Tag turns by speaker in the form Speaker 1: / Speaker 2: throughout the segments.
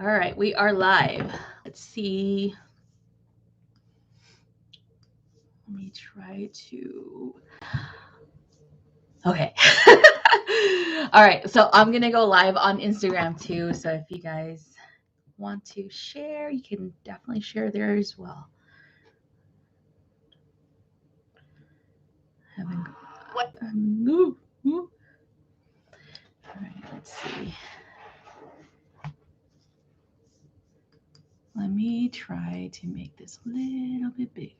Speaker 1: All right, we are live. Let's see. Let me try to. Okay. All right, so I'm going to go live on Instagram too. So if you guys want to share, you can definitely share there as well. What? All right, let's see. Let me try to make this a little bit bigger.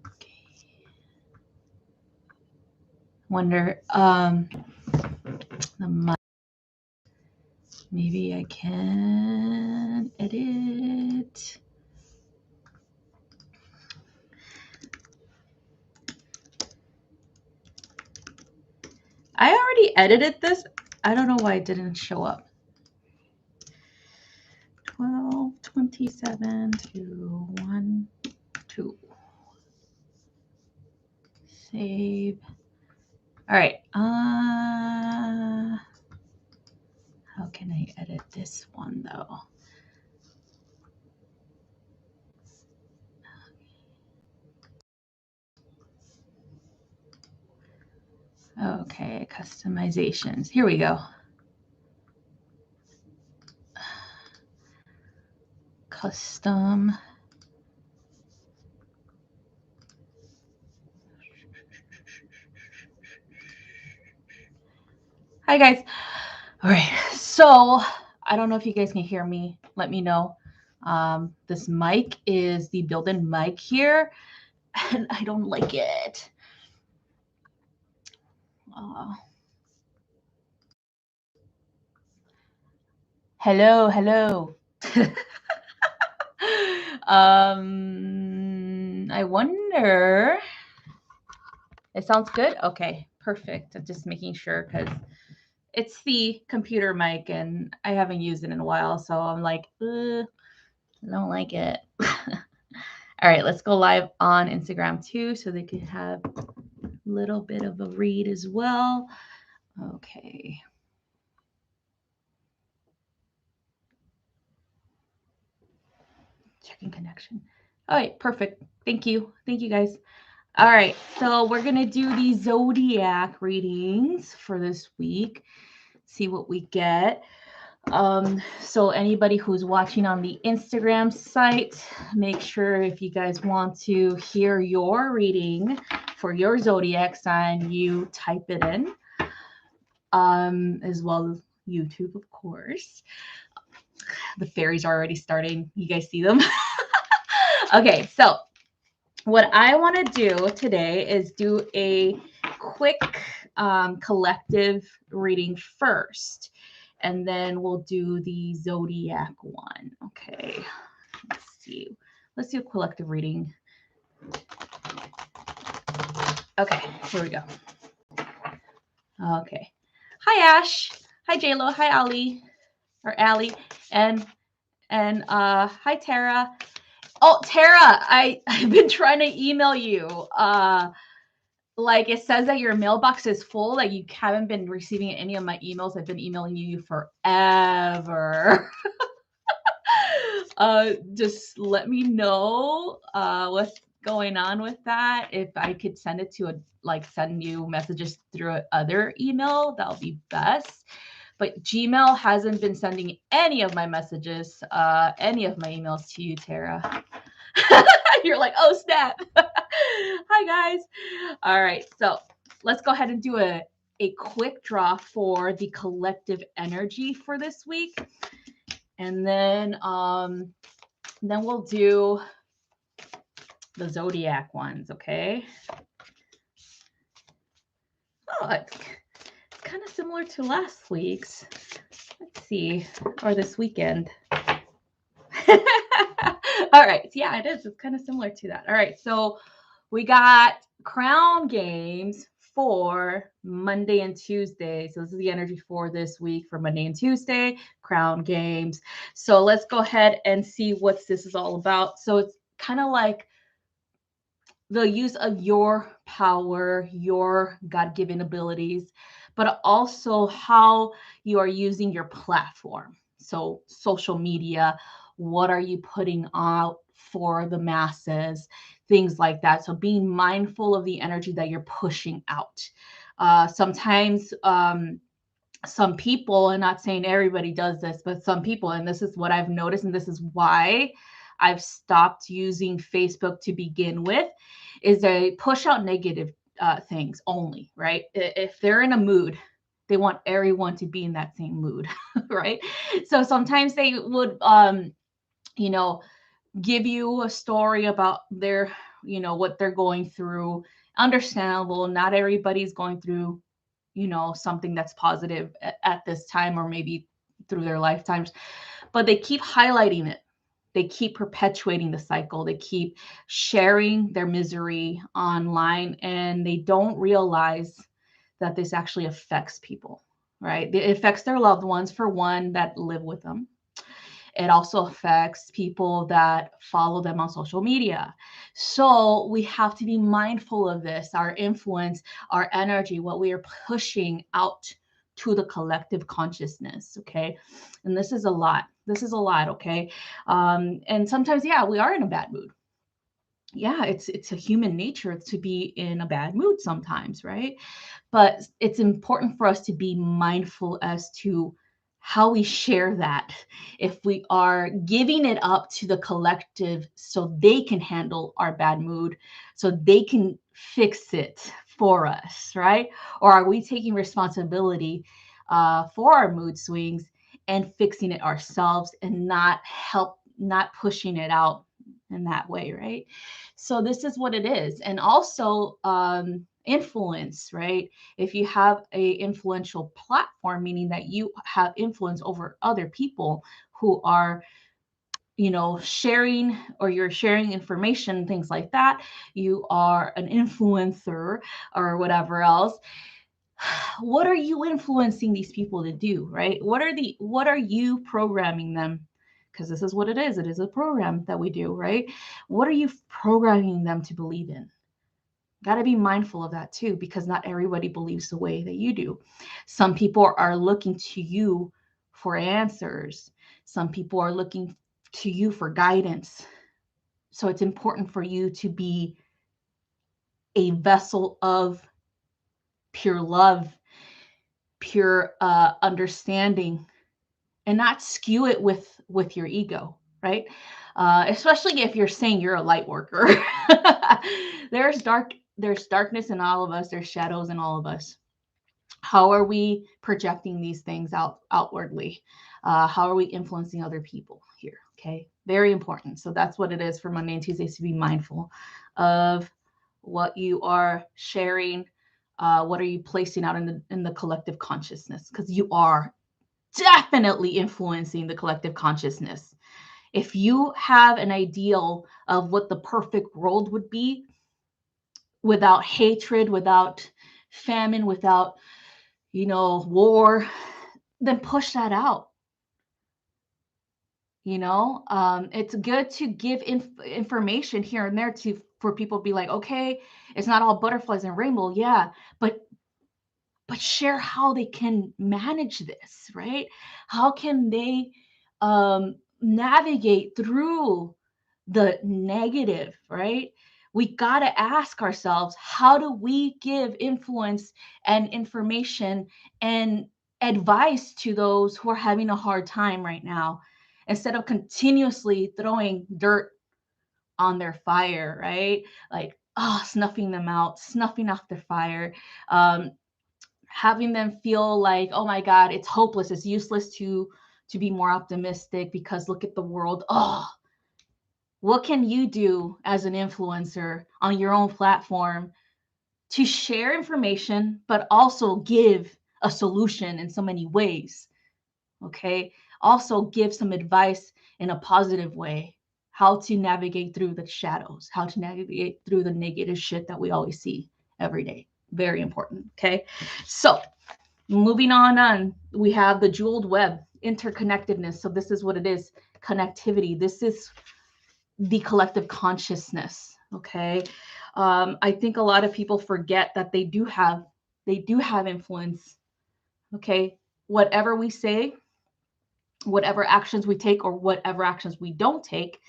Speaker 1: Okay. Wonder, the mic. Maybe I can edit. I already edited this. I don't know why it didn't show up. 12:27 to 1, 2. Save. All right. How can I edit this one though? Okay, customizations. Here we go. Custom. Hi guys. All right, so I don't know if you guys can hear me. Let me know. This mic is the built-in mic here, and I don't like it. Hello. I wonder. It sounds good? Okay, perfect. I'm just making sure because it's the computer mic and I haven't used it in a while. So I'm like, I don't like it. All right, let's go live on Instagram too so they can have a little bit of a read as well. Okay. Checking connection. All right, perfect. Thank you. Thank you guys. All right, so we're going to do the Zodiac readings for this week, see what we get. So anybody who's watching on the Instagram site, make sure if you guys want to hear your reading for your Zodiac sign, you type it in, as well as YouTube, of course. The fairies are already starting. You guys see them? Okay, so what I want to do today is do a quick collective reading first, and then we'll do the Zodiac one. Okay, let's see. Let's do a collective reading. Okay, here we go. Okay. Hi, Ash. Hi, JLo. Hi, Ali. Or Allie. And hi, Tara. Oh, Tara, I've been trying to email you. Like it says that your mailbox is full, like you haven't been receiving any of my emails. I've been emailing you forever. Just let me know what's going on with that. If I could send it to send you messages through other email, that'll be best. But Gmail hasn't been sending any of my messages, any of my emails to you, Tara. You're like, oh, snap. Hi, guys. All right. So let's go ahead and do a quick draw for the collective energy for this week. And then we'll do the Zodiac ones, okay? Oh, it's kind of similar to last week's. Let's see, or this weekend. All right, yeah, it is. It's kind of similar to that. All right, so we got crown games for Monday and Tuesday. So this is the energy for this week for Monday and Tuesday, crown games. So let's go ahead and see what this is all about. So it's kind of like the use of your power, your God-given abilities, but also how you are using your platform. So social media, what are you putting out for the masses, things like that. So being mindful of the energy that you're pushing out. Sometimes some people, and not saying everybody does this, but some people, and this is what I've noticed, and this is why I've stopped using Facebook to begin with, is they push out negative things only, right? If they're in a mood, they want everyone to be in that same mood, right? So sometimes they would, you know, give you a story about their, what they're going through. Understandable. Not everybody's going through, something that's positive at this time, or maybe through their lifetimes, but they keep highlighting it. They keep perpetuating the cycle. They keep sharing their misery online, and they don't realize that this actually affects people, right? It affects their loved ones, for one, that live with them. It also affects people that follow them on social media. So we have to be mindful of this, our influence, our energy, what we are pushing out to the collective consciousness. Okay. And this is a lot. This is a lot. Okay. And sometimes, yeah, we are in a bad mood. Yeah, it's a human nature to be in a bad mood sometimes, right? But it's important for us to be mindful as to how we share that. If we are giving it up to the collective so they can handle our bad mood, so they can fix it for us, right? Or are we taking responsibility for our mood swings and fixing it ourselves, and not pushing it out in that way, right? So this is what it is. And also influence, right? If you have a influential platform, meaning that you have influence over other people who are, sharing, or you're sharing information, things like that, you are an influencer or whatever else. What are you influencing these people to do, right? What are you programming them? Because this is what it is. It is a program that we do, right? What are you programming them to believe in? Got to be mindful of that too, because not everybody believes the way that you do. Some people are looking to you for answers. Some people are looking to you for guidance. So it's important for you to be a vessel of pure love, pure understanding, and not skew it with your ego, right? Especially if you're saying you're a light worker. There's darkness in all of us. There's shadows in all of us. How are we projecting these things outwardly? How are we influencing other people here? Okay, very important. So that's what it is for Monday and Tuesdays, to be mindful of what you are sharing. What are you placing out in the collective consciousness? Because you are definitely influencing the collective consciousness. If you have an ideal of what the perfect world would be, without hatred, without famine, without, war, then push that out. It's good to give information here and there for people to be like, okay, it's not all butterflies and rainbow. Yeah, but share how they can manage this, right? How can they navigate through the negative, right? We got to ask ourselves, how do we give influence and information and advice to those who are having a hard time right now, instead of continuously throwing dirt on their fire, right? Like, snuffing them out, snuffing off their fire. Having them feel like, oh my God, it's hopeless, it's useless to be more optimistic, because look at the world. What can you do as an influencer on your own platform to share information, but also give a solution in so many ways? Okay. Also give some advice in a positive way, how to navigate through the shadows, how to navigate through the negative shit that we always see every day. Very important. Okay. So moving on, we have the jeweled web, interconnectedness. So this is what it is, connectivity. This is the collective consciousness. Okay. I think a lot of people forget that they do have influence Okay. Whatever we say, whatever actions we take, or whatever actions we don't take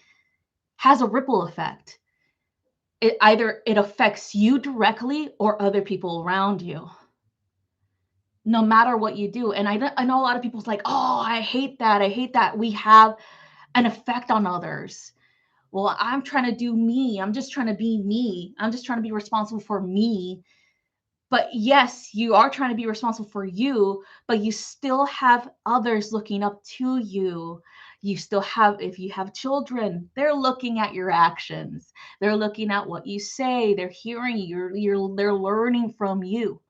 Speaker 1: has a ripple effect. It affects you directly or other people around you, no matter what you do. And I know a lot of people's like, oh, I hate that. I hate that we have an effect on others. Well, I'm trying to do me. I'm just trying to be me. I'm just trying to be responsible for me. But yes, you are trying to be responsible for you, but you still have others looking up to you. You still have, if you have children, they're looking at your actions. They're looking at what you say. They're hearing you. They're learning from you.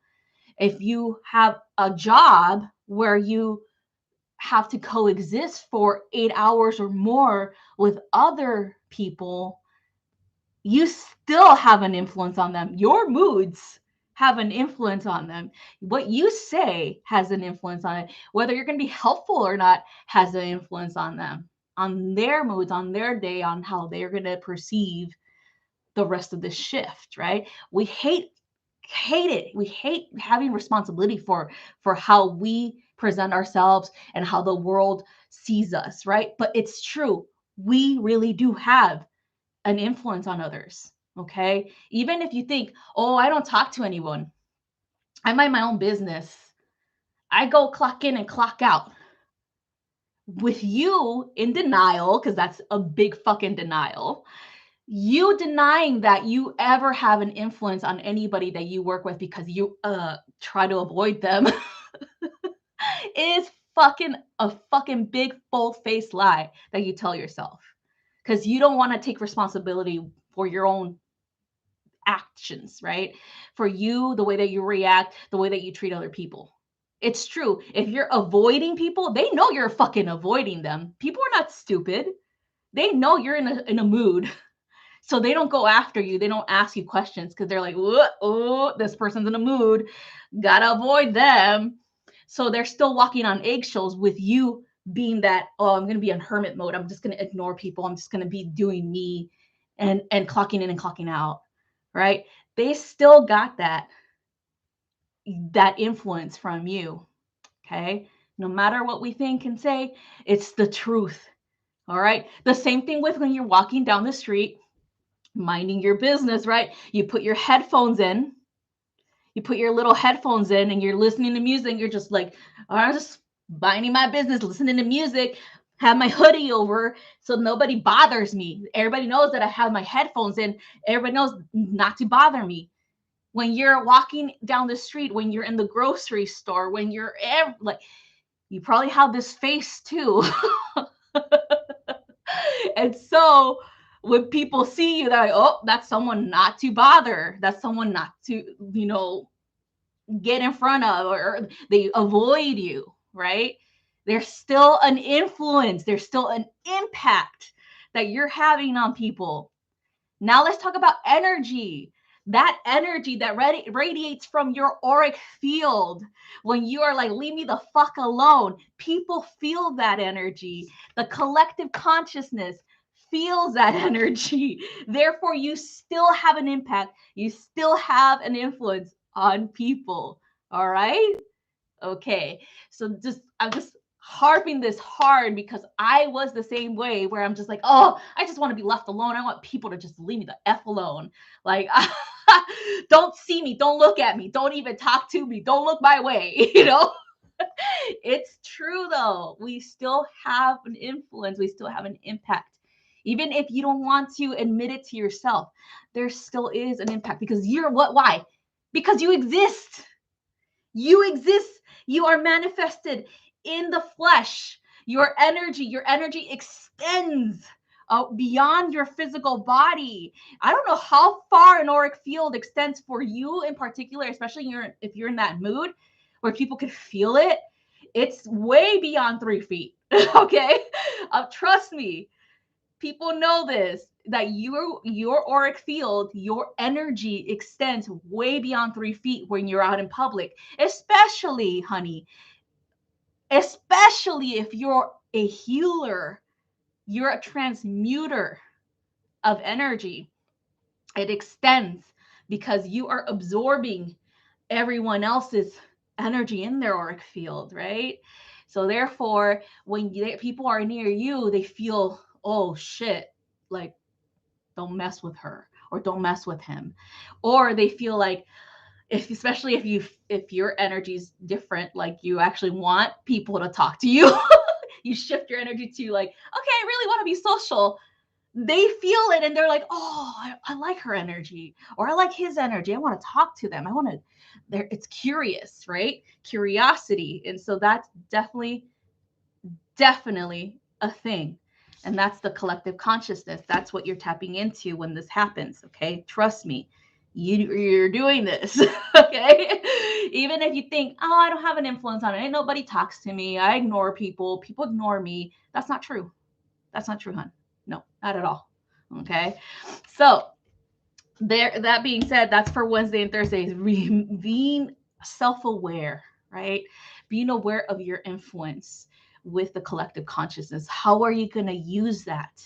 Speaker 1: If you have a job where you have to coexist for 8 hours or more with other people, you still have an influence on them. Your moods have an influence on them. What you say has an influence on it. Whether you're going to be helpful or not has an influence on them, on their moods, on their day, on how they're going to perceive the rest of the shift, right? We hate it. We hate having responsibility for how we present ourselves and how the world sees us, right? But it's true. We really do have an influence on others. Okay. Even if you think, oh, I don't talk to anyone, I mind my own business, I go clock in and clock out. With you in denial, because that's a big fucking denial, you denying that you ever have an influence on anybody that you work with because you try to avoid them is a fucking big full-faced lie that you tell yourself, because you don't want to take responsibility for your own actions, right? For you, the way that you react, the way that you treat other people. It's true. If you're avoiding people, they know you're fucking avoiding them. People are not stupid. They know you're in a mood. So they don't go after you. They don't ask you questions because they're like, oh, this person's in a mood. Gotta avoid them. So they're still walking on eggshells with you being that, oh, I'm gonna be in hermit mode. I'm just gonna ignore people. I'm just gonna be doing me and clocking in and clocking out. Right? They still got that influence from you. Okay. No matter what we think and say, it's the truth. All right. The same thing with when you're walking down the street, minding your business, right? You put your headphones in, you put your little headphones in, and you're listening to music. You're just like, oh, I'm just minding my business, listening to music, have my hoodie over so nobody bothers me. Everybody knows that I have my headphones in. Everybody knows not to bother me. When you're walking down the street, when you're in the grocery store, when you're like, you probably have this face too. And so when people see you, they're like, oh, that's someone not to bother. That's someone not to, get in front of, or they avoid you, right? There's still an influence, there's still an impact that you're having on people. Now let's talk about energy. That energy that radiates from your auric field when you are like, leave me the fuck alone. People feel that energy. The collective consciousness feels that energy. Therefore, you still have an impact. You still have an influence on people. All right? Okay. So I'm just harping this hard because I was the same way, where I'm just like, oh, I just want to be left alone. I want people to just leave me the F alone. Like, don't see me. Don't look at me. Don't even talk to me. Don't look my way. It's true though. We still have an influence. We still have an impact. Even if you don't want to admit it to yourself, there still is an impact, because you're what? Why? Because you exist. You exist. You are manifested in the flesh. Your energy extends beyond your physical body. I don't know how far an auric field extends for you in particular, especially if you're in that mood where people can feel it. It's way beyond 3 feet. Okay. Trust me. People know this, that your auric field, your energy extends way beyond 3 feet when you're out in public, especially, honey, especially if you're a healer, you're a transmuter of energy. It extends because you are absorbing everyone else's energy in their auric field, right? So therefore, when people are near you, they feel, oh shit, like don't mess with her or don't mess with him, or they feel like, especially if your energy is different, like you actually want people to talk to you, you shift your energy to like, okay, I really want to be social. They feel it and they're like, oh, I like her energy, or I like his energy. I want to talk to them. I want to, it's curious, right? Curiosity. And so that's definitely a thing. And that's the collective consciousness. That's what you're tapping into when this happens. Okay. Trust me, you're doing this. Okay. Even if you think, oh, I don't have an influence on it. Ain't nobody talks to me. I ignore people. People ignore me. That's not true. That's not true, hon. No, not at all. Okay. So there, that being said, that's for Wednesday and Thursdays. Being self-aware, right? Being aware of your influence with the collective consciousness. How are you going to use that?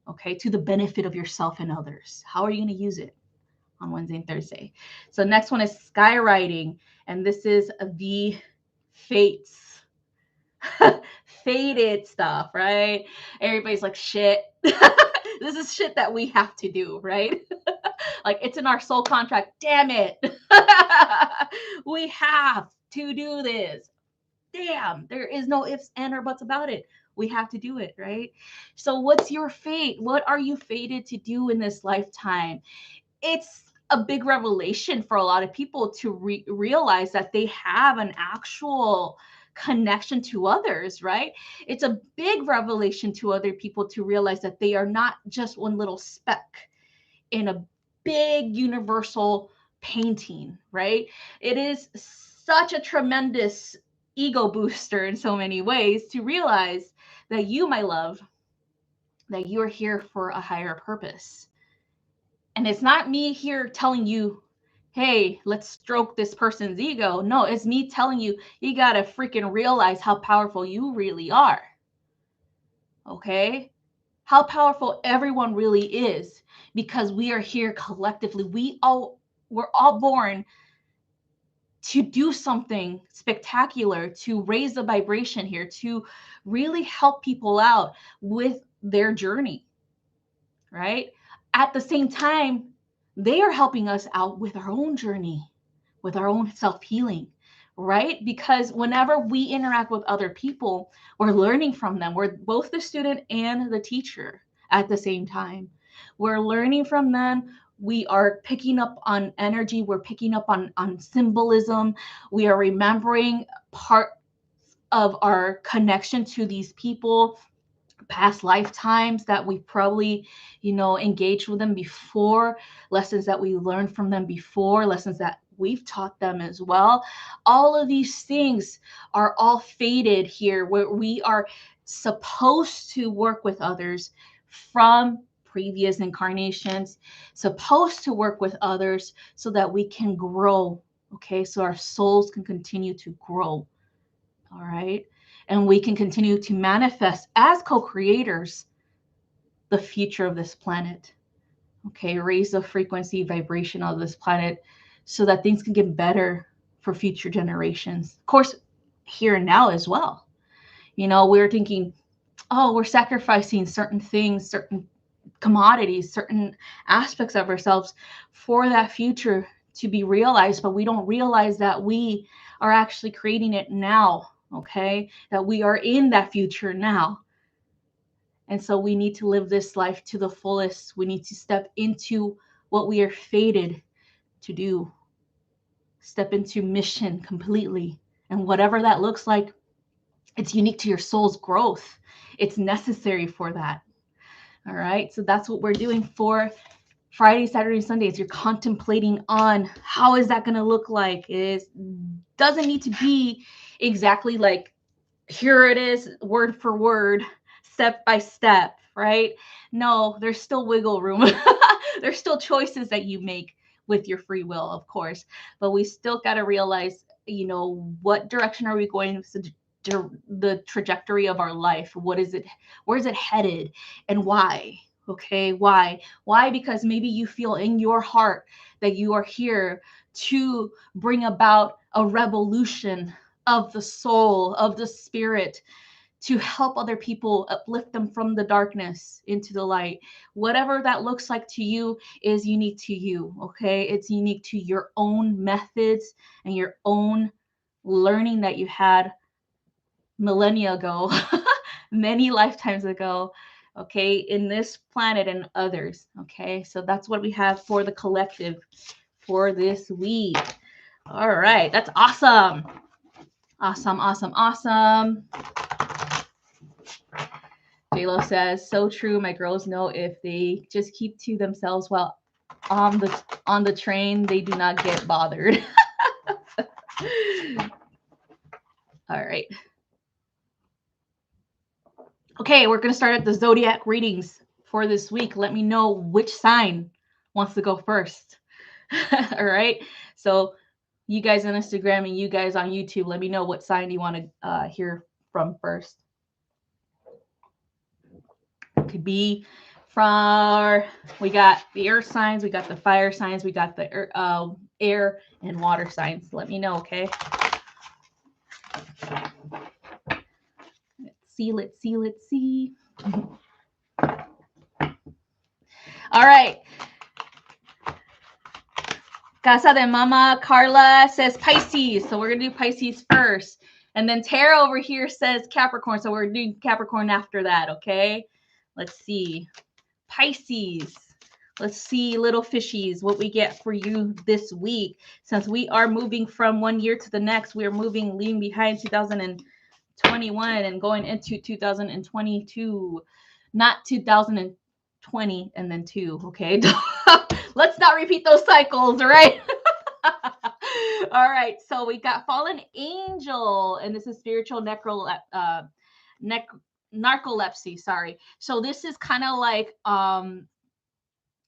Speaker 1: Okay, to the benefit of yourself and others. How are you going to use it on Wednesday and Thursday? So next one is skywriting, and this is the fates. Fated stuff, right? Everybody's like, shit. This is shit that we have to do, right? Like it's in our soul contract. Damn it. We have to do this. Damn, there is no ifs, and or buts about it. We have to do it, right? So what's your fate? What are you fated to do in this lifetime? It's a big revelation for a lot of people to realize that they have an actual connection to others, right? It's a big revelation to other people to realize that they are not just one little speck in a big universal painting, right? It is such a tremendous ego booster in so many ways to realize that you, my love, that you're here for a higher purpose. And it's not me here telling you, hey, let's stroke this person's ego. No, it's me telling you, you got to freaking realize how powerful you really are. Okay? How powerful everyone really is, because we are here collectively. We're all born to do something spectacular, to raise the vibration here, to really help people out with their journey, right? At the same time, they are helping us out with our own journey, with our own self-healing, right? Because whenever we interact with other people, we're learning from them. We're both the student and the teacher at the same time. We're learning from them. We are picking up on energy. We're picking up on symbolism. We are remembering part of our connection to these people, past lifetimes that we probably, engaged with them before, lessons that we learned from them before, lessons that we've taught them as well. All of these things are all fated here, where we are supposed to work with others from previous incarnations, supposed to work with others so that we can grow. Okay, so our souls can continue to grow. All right. And we can continue to manifest as co-creators the future of this planet. Okay. Raise the frequency, vibration of this planet so that things can get better for future generations. Of course, here and now as well. We're thinking, oh, we're sacrificing certain things, certain commodities, certain aspects of ourselves for that future to be realized, but we don't realize that we are actually creating it now. Okay, that we are in that future now. And so we need to live this life to the fullest. We need to step into what we are fated to do, step into mission completely. And whatever that looks like, it's unique to your soul's growth. It's necessary for that. All right. So that's what we're doing for Friday, Saturday, Sundays. You're contemplating on how is that going to look like. It doesn't need to be exactly like, here it is, word for word, step by step, right? No, there's still wiggle room. There's still choices that you make with your free will, of course, but we still got to realize, what direction are we going? The trajectory of our life. What is it? Where is it headed? And why? Okay, why? Because maybe you feel in your heart that you are here to bring about a revolution of the soul, of the spirit, to help other people, uplift them from the darkness into the light. Whatever that looks like to you is unique to you, okay? It's unique to your own methods and your own learning that you had millennia ago, many lifetimes ago, okay, in this planet and others, okay? So that's what we have for the collective for this week. All right, that's awesome. Awesome. J-Lo says, so true. My girls know if they just keep to themselves while on the train, they do not get bothered. All right. Okay, we're going to start at the Zodiac readings for this week. Let me know which sign wants to go first. All right. So you guys on Instagram and you guys on YouTube, let me know what sign you want to hear from first. Could be from, we got the earth signs, we got the fire signs, we got the air and water signs. Let me know, okay? Let's see. All right. Casa de Mama Carla says Pisces. So we're going to do Pisces first. And then Tara over here says Capricorn. So we're doing Capricorn after that, okay? Let's see. Pisces. Let's see, little fishies, what we get for you this week. Since we are moving from one year to the next, we are leaving behind 2021 and going into 2022. Not 2020 and then 2, okay? Let's not repeat those cycles, all right? All right, so we got Fallen Angel, and this is spiritual narcolepsy, sorry. So this is kind of like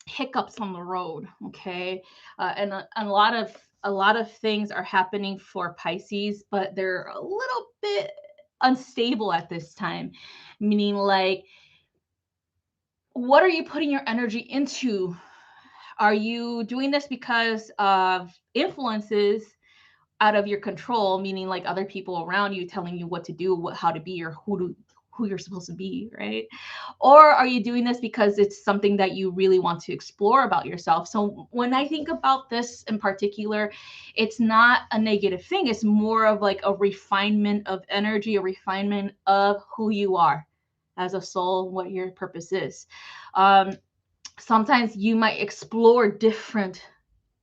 Speaker 1: hiccups on the road, okay? And a lot of things are happening for Pisces, but they're a little bit unstable at this time, meaning like, what are you putting your energy into? Are you doing this because of influences out of your control, meaning like other people around you telling you what to do, how to be, or who you're supposed to be, right? Or are you doing this because it's something that you really want to explore about yourself? So when I think about this in particular, it's not a negative thing. It's more of like a refinement of energy, a refinement of who you are as a soul, what your purpose is. Sometimes you might explore different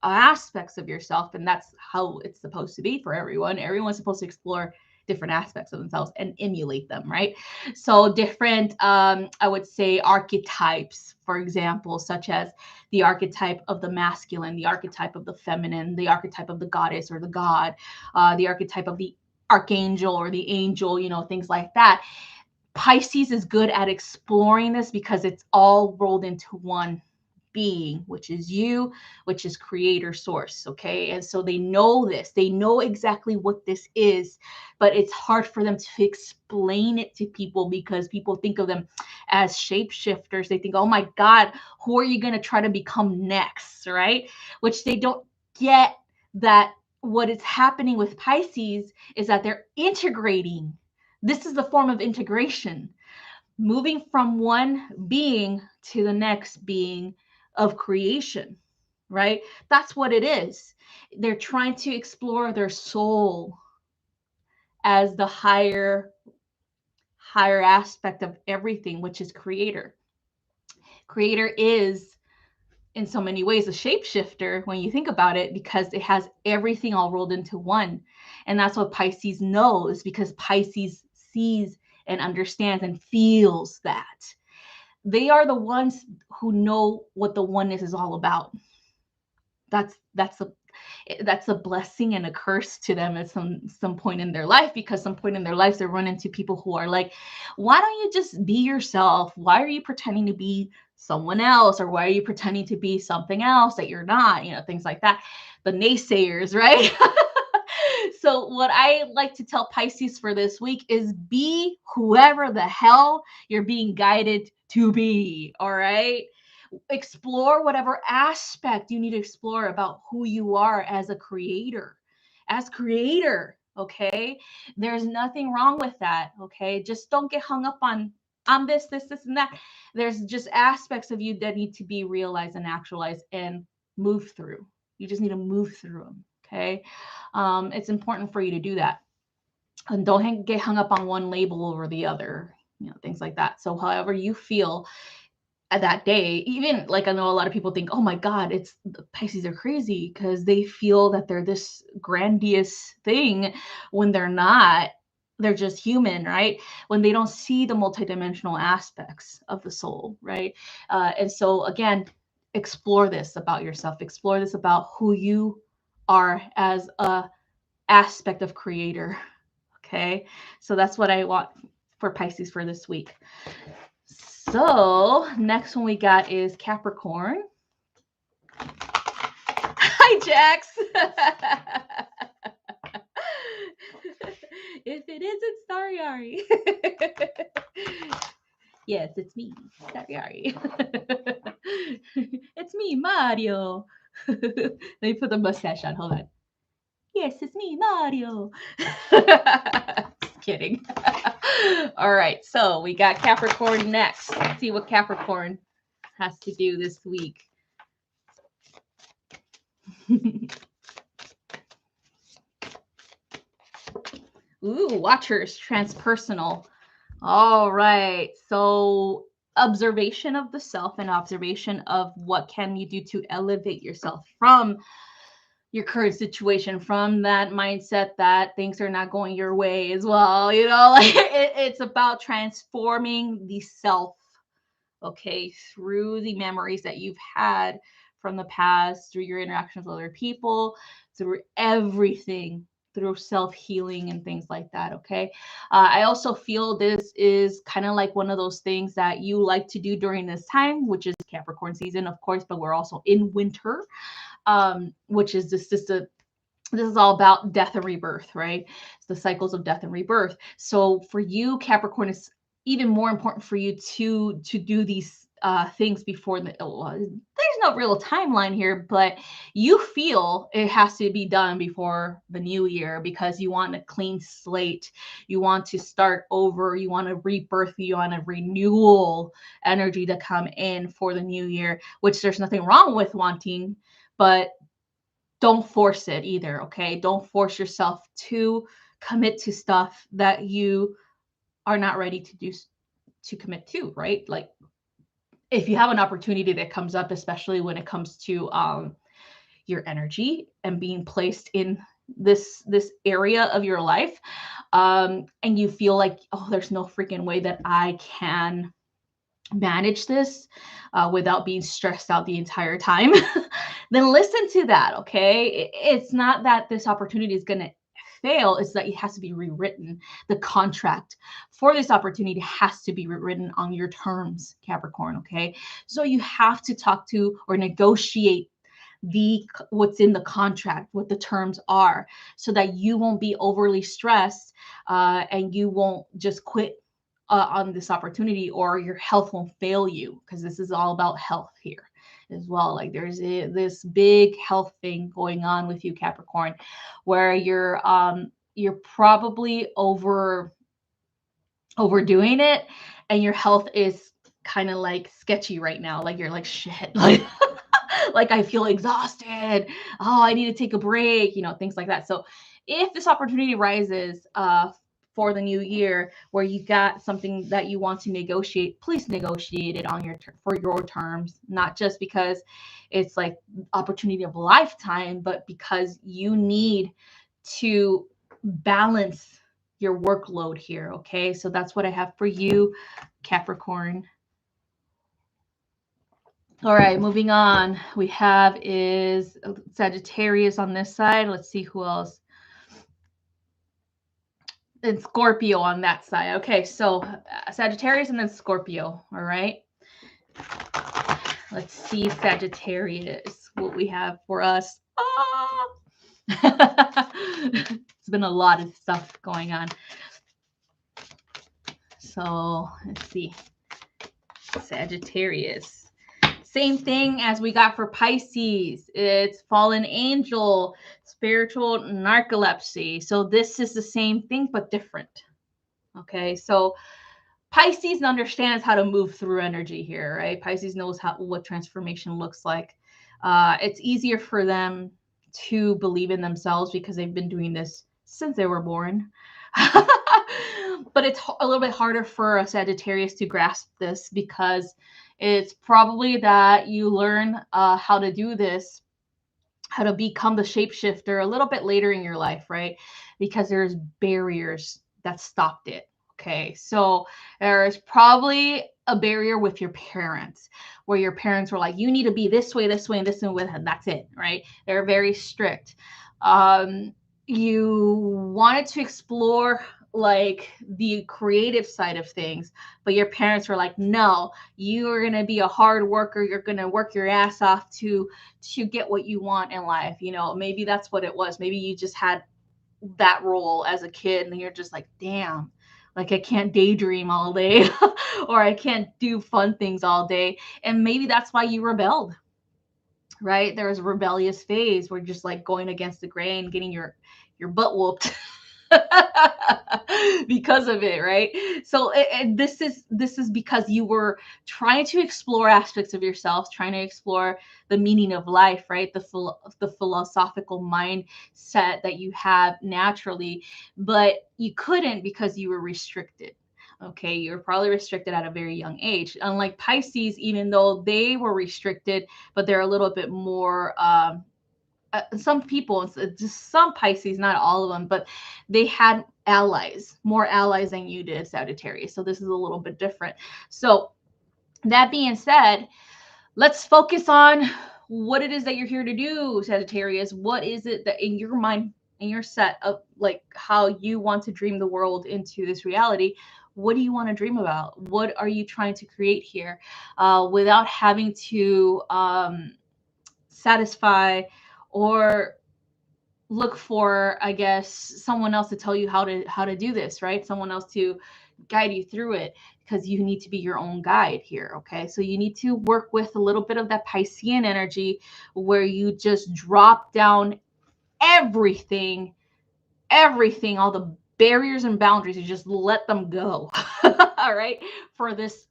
Speaker 1: aspects of yourself, and that's how it's supposed to be for everyone. Everyone's supposed to explore different aspects of themselves and emulate them, right? So different, I would say, archetypes, for example, such as the archetype of the masculine, the archetype of the feminine, the archetype of the goddess or the god, the archetype of the archangel or the angel, things like that. Pisces is good at exploring this because it's all rolled into one being, which is you, which is creator source, okay? And so they know this. They know exactly what this is, but it's hard for them to explain it to people because people think of them as shapeshifters. They think, oh my God, who are you going to try to become next, right? Which they don't get that what is happening with Pisces is that they're integrating. This is the form of integration, moving from one being to the next being of creation, right? That's what it is. They're trying to explore their soul as the higher aspect of everything, which is creator. Creator is in so many ways a shapeshifter when you think about it, because it has everything all rolled into one. And that's what Pisces knows, because Pisces sees and understands and feels that. They are the ones who know what the oneness is all about. That's a blessing and a curse to them at some point in their life, because some point in their lives they run into people who are like, why don't you just be yourself? Why are you pretending to be someone else? Or why are you pretending to be something else that you're not? Things like that. The naysayers, right? So what I like to tell Pisces for this week is be whoever the hell you're being guided to be, all right? Explore whatever aspect you need to explore about who you are as a creator. As creator, okay? There's nothing wrong with that, okay? Just don't get hung up on I'm this, and that. There's just aspects of you that need to be realized and actualized and move through. You just need to move through them, okay? It's important for you to do that. And don't get hung up on one label over the other, things like that. So however you feel at that day, even like I know a lot of people think, oh my God, it's the Pisces are crazy because they feel that they're this grandiose thing when they're not. They're just human, right? When they don't see the multidimensional aspects of the soul, right? And so again, explore this about yourself, explore this about who you are as a aspect of creator. Okay, so that's what I want for Pisces for this week. So next one we got is Capricorn. Hi, Jax. If it isn't StariAri. Yes, it's me, StariAri. It's me, Mario. Let me put the mustache on. Hold on. Yes, it's me, Mario. Just kidding. All right, so we got Capricorn next. Let's see what Capricorn has to do this week. Ooh, Watchers, transpersonal. All right, so observation of the self and observation of what can you do to elevate yourself from your current situation, from that mindset that things are not going your way as well. Like it's about transforming the self, okay, through the memories that you've had from the past, through your interactions with other people, through everything, through self-healing and things like that. Okay. I also feel this is kind of like one of those things that you like to do during this time, which is Capricorn season, of course, but we're also in winter, which is this is all about death and rebirth, right? It's the cycles of death and rebirth. So for you, Capricorn, is even more important for you to do these things before there's no real timeline here, but you feel it has to be done before the new year because you want a clean slate, you want to start over, you want a rebirth, you want a renewal energy to come in for the new year, which there's nothing wrong with wanting, but don't force it either, okay? Don't force yourself to commit to stuff that you are not ready to commit to, right? Like if you have an opportunity that comes up, especially when it comes to your energy and being placed in this area of your life, and you feel like, oh, there's no freaking way that I can manage this without being stressed out the entire time, then listen to that, okay? It's not that this opportunity is going to fail, it's that it has to be rewritten. The contract for this opportunity has to be rewritten on your terms, Capricorn, okay? So you have to talk to or negotiate what's in the contract, what the terms are, so that you won't be overly stressed and you won't just quit on this opportunity, or your health won't fail you, because this is all about health here as well. Like there's this big health thing going on with you, Capricorn, where you're probably overdoing it, and your health is kind of like sketchy right now. Like you're like, shit, like like I feel exhausted. Oh, I need to take a break, things like that. So if this opportunity rises for the new year where you got something that you want to negotiate, please negotiate it on for your terms, not just because it's like opportunity of a lifetime, but because you need to balance your workload here. Okay, so that's what I have for you, Capricorn. All right, moving on. We have is Sagittarius on this side. Let's see who else. And Scorpio on that side. Okay, so Sagittarius and then Scorpio. All right. Let's see, Sagittarius, what we have for us. It's been a lot of stuff going on. So let's see. Sagittarius. Same thing as we got for Pisces. It's fallen angel, spiritual narcolepsy. So this is the same thing, but different. Okay. So Pisces understands how to move through energy here, right? Pisces knows what transformation looks like. It's easier for them to believe in themselves because they've been doing this since they were born. But it's a little bit harder for a Sagittarius to grasp this because it's probably that you learn how to do this, how to become the shapeshifter a little bit later in your life, right? Because there's barriers that stopped it. Okay, so there's probably a barrier with your parents where your parents were like, you need to be this way, and this way, and that's it, right? They're very strict. You wanted to explore like the creative side of things, but your parents were like, no, you are going to be a hard worker. You're going to work your ass off to get what you want in life. You know, maybe that's what it was. Maybe you just had that role as a kid and you're just like, damn, like I can't daydream all day or I can't do fun things all day. And maybe that's why you rebelled, right? There was a rebellious phase where just like going against the grain, getting your butt whooped because of it, right? So this is because you were trying to explore aspects of yourself, trying to explore the meaning of life, right? The philosophical mindset that you have naturally, but you couldn't because you were restricted. Okay, you're probably restricted at a very young age. Unlike Pisces, even though they were restricted, but they're a little bit more some people, just some Pisces, not all of them, but they had allies, more allies than you did, Sagittarius. So this is a little bit different. So that being said, let's focus on what it is that you're here to do, Sagittarius. What is it that in your mind, in your set of like how you want to dream the world into this reality? What do you want to dream about? What are you trying to create here without having to satisfy or look for, I guess, someone else to tell you how to do this, right? Someone else to guide you through it, because you need to be your own guide here. Okay, so you need to work with a little bit of that Piscean energy where you just drop down everything, all the barriers and boundaries, you just let them go. All right, for this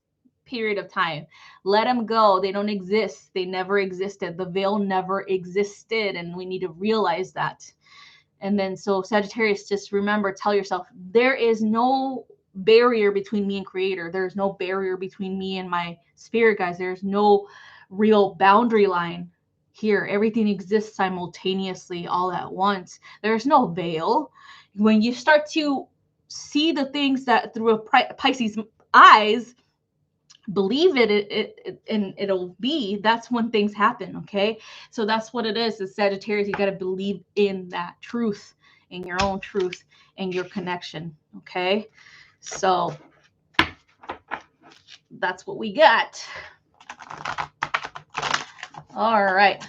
Speaker 1: period of time, let them go. They don't exist. They never existed. The veil never existed, and we need to realize that. And then so Sagittarius, just remember, tell yourself, there is no barrier between me and creator. There's no barrier between me and my spirit guys. There's no real boundary line here. Everything exists simultaneously all at once. There's no veil. When you start to see the things that through a Pisces eyes, believe it and it'll be, that's when things happen. Okay, so that's what it is. As Sagittarius, you got to believe in that truth, in your own truth and your connection. Okay, so that's what we got. All right,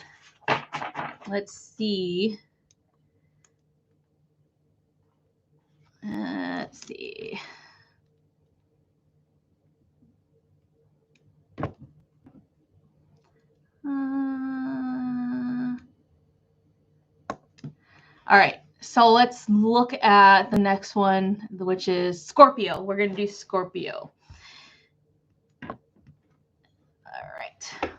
Speaker 1: let's see. Let's see. All right, so let's look at the next one, which is Scorpio. We're going to do Scorpio. All right.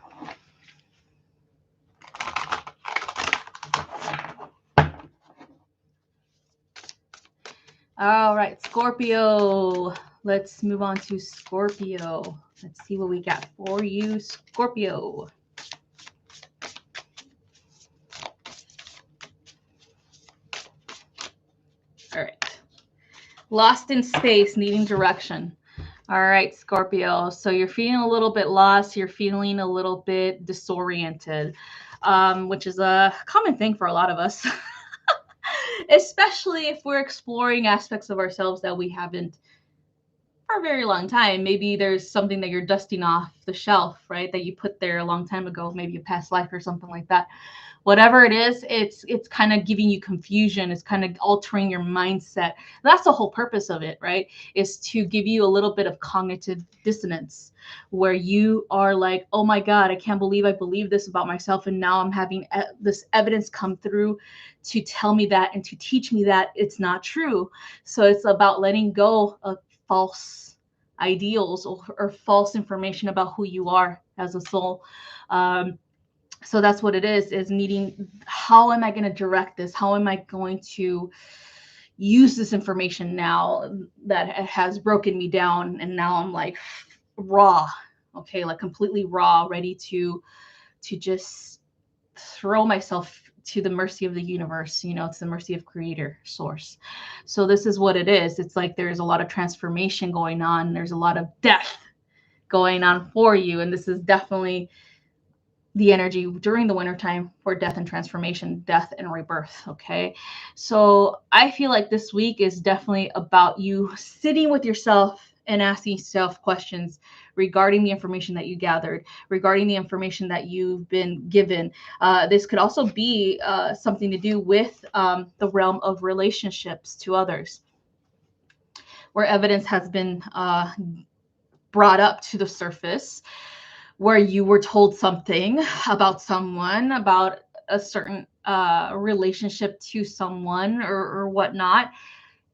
Speaker 1: All right, Scorpio. Let's move on to Scorpio. Let's see what we got for you, Scorpio. All right. Lost in space, needing direction. All right, Scorpio. So you're feeling a little bit lost. You're feeling a little bit disoriented, which is a common thing for a lot of us. Especially if we're exploring aspects of ourselves that we haven't for a very long time. Maybe there's something that you're dusting off the shelf, right? That you put there a long time ago, maybe a past life or something like that. Whatever it is, it's kind of giving you confusion. It's kind of altering your mindset. That's the whole purpose of it, right? Is to give you a little bit of cognitive dissonance where you are like, oh my God, I can't believe I believe this about myself. And now I'm having this evidence come through to tell me that and to teach me that it's not true. So it's about letting go of false ideals or false information about who you are as a soul. So that's what it is needing, how am I going to direct this? How am I going to use this information now that it has broken me down? And now I'm like raw, okay, like completely raw, ready to just throw myself to the mercy of the universe, you know, it's the mercy of creator source. So this is what it is. It's like there's a lot of transformation going on. There's a lot of death going on for you. And this is definitely the energy during the wintertime for death and transformation, death and rebirth. Okay. So I feel like this week is definitely about you sitting with yourself and asking yourself questions regarding the information that you gathered, regarding the information that you've been given. This could also be something to do with the realm of relationships to others, where evidence has been brought up to the surface, where you were told something about someone, about a certain relationship to someone or whatnot.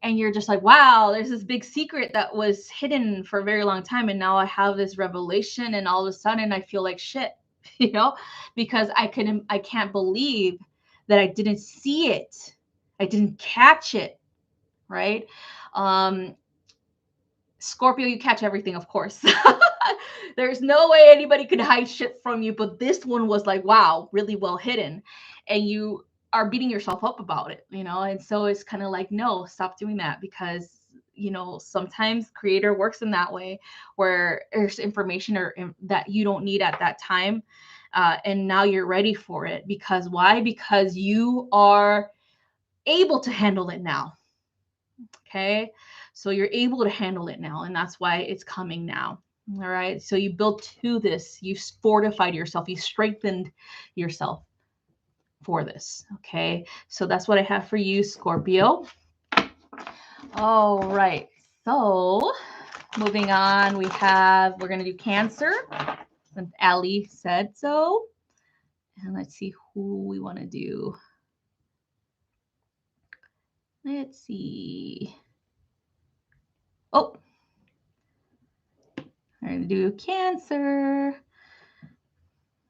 Speaker 1: And you're just like, wow, there's this big secret that was hidden for a very long time. And now I have this revelation and all of a sudden I feel like shit, you know, because I can't believe that I didn't see it. I didn't catch it. Right. Scorpio, you catch everything, of course. There's no way anybody could hide shit from you, but this one was like, wow, really well hidden. And you are beating yourself up about it, you know? And so it's kind of like, no, stop doing that, because, you know, sometimes creator works in that way where there's information that you don't need at that time. And now you're ready for it. Because why? Because you are able to handle it now. Okay. So you're able to handle it now. And that's why it's coming now. All right. So you built to this, you fortified yourself, you strengthened yourself for this. Okay. So that's what I have for you, Scorpio. All right. So moving on, we're going to do Cancer, since Ali said so. And let's see who we want to do. Let's see. Oh, I'm going to do Cancer.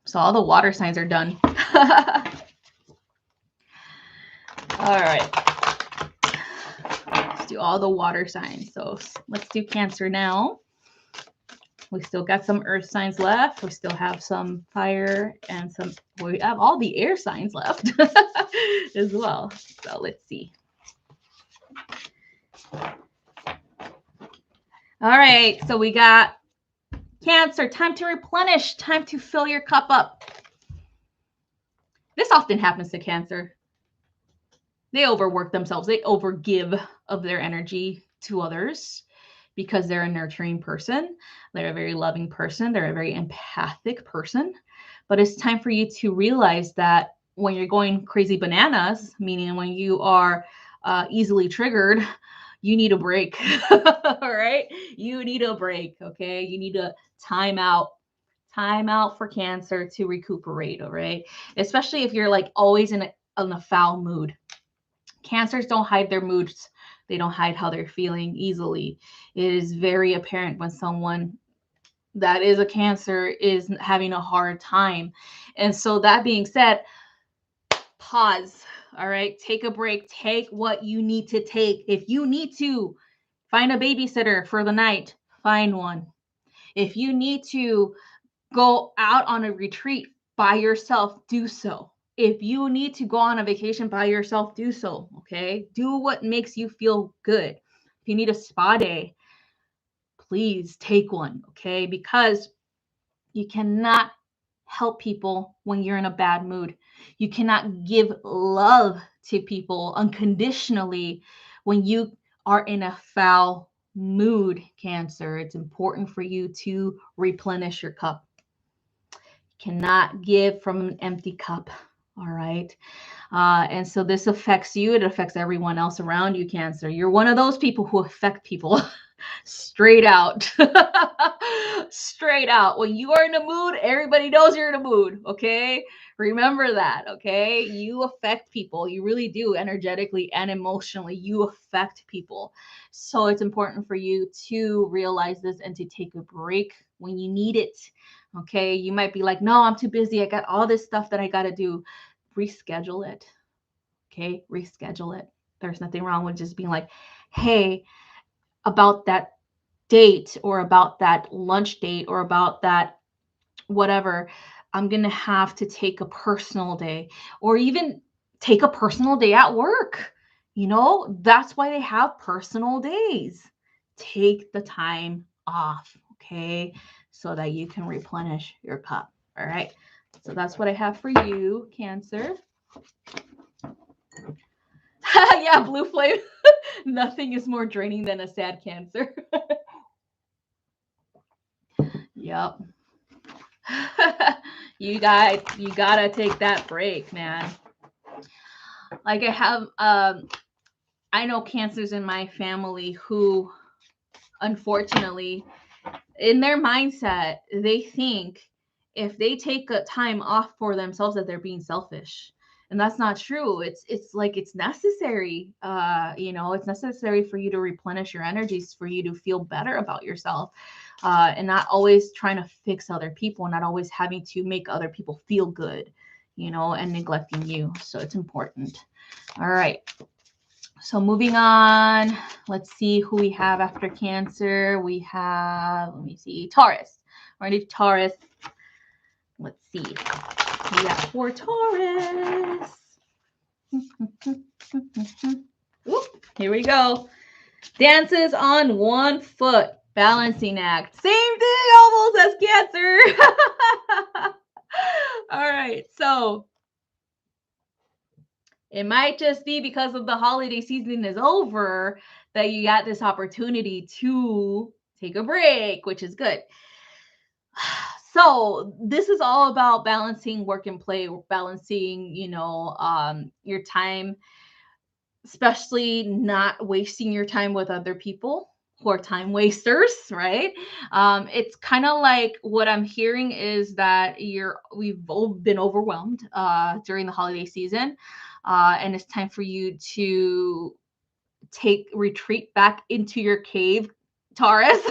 Speaker 1: So all the water signs are done. All right. Let's do all the water signs. So let's do Cancer now. We still got some earth signs left. We still have some fire and we have all the air signs left as well. So let's see. All right. So we got Cancer, time to replenish, time to fill your cup up. This often happens to Cancer. They overwork themselves. They overgive of their energy to others because they're a nurturing person. They're a very loving person. They're a very empathic person. But it's time for you to realize that when you're going crazy bananas, meaning when you are easily triggered, you need a break. All right. You need a break. Okay. You need a time out for Cancer to recuperate. All right. Especially if you're like always in a foul mood. Cancers don't hide their moods. They don't hide how they're feeling easily. It is very apparent when someone that is a Cancer is having a hard time. And so that being said, pause. All right. Take a break. Take what you need to take. If you need to find a babysitter for the night, find one. If you need to go out on a retreat by yourself, do so. If you need to go on a vacation by yourself, do so. Okay. Do what makes you feel good. If you need a spa day, please take one. Okay. Because you cannot help people when you're in a bad mood. You cannot give love to people unconditionally when you are in a foul Mood, Cancer. It's important for you to replenish your cup. Cannot give from an empty cup. All right. And so this affects you. It affects everyone else around you, Cancer. You're one of those people who affect people. Straight out. Straight out. When you are in a mood, everybody knows you're in a mood. Okay. Remember that. Okay. You affect people. You really do, energetically and emotionally. You affect people. So it's important for you to realize this and to take a break when you need it. Okay. You might be like, no, I'm too busy. I got all this stuff that I got to do. Reschedule it. Okay. Reschedule it. There's nothing wrong with just being like, hey, about that date or about that lunch date or about that whatever, I'm going to have to take a personal day or even take a personal day at work. You know, that's why they have personal days. Take the time off, okay, so that you can replenish your cup. All right. So that's what I have for you, Cancer. Yeah, blue flame. Nothing is more draining than a sad Cancer. Yep. You gotta take that break, man. Like I know Cancers in my family who, unfortunately, in their mindset, they think if they take a time off for themselves that they're being selfish. And that's not true. It's like it's necessary. It's necessary for you to replenish your energies, for you to feel better about yourself, and not always trying to fix other people, not always having to make other people feel good, and neglecting you. So it's important. All right. So moving on, let's see who we have after Cancer. We have, let me see, Taurus. We're going to do Taurus. Let's see. We got 4 Taurus. Whoop, here we go. Dances on one foot. Balancing act. Same thing almost as Cancer. All right. So it might just be because of the holiday season is over that you got this opportunity to take a break, which is good. So this is all about balancing work and play, balancing, your time, especially not wasting your time with other people who are time wasters, right? It's kind of like what I'm hearing is that we've both been overwhelmed during the holiday season. And it's time for you to retreat back into your cave, Taurus,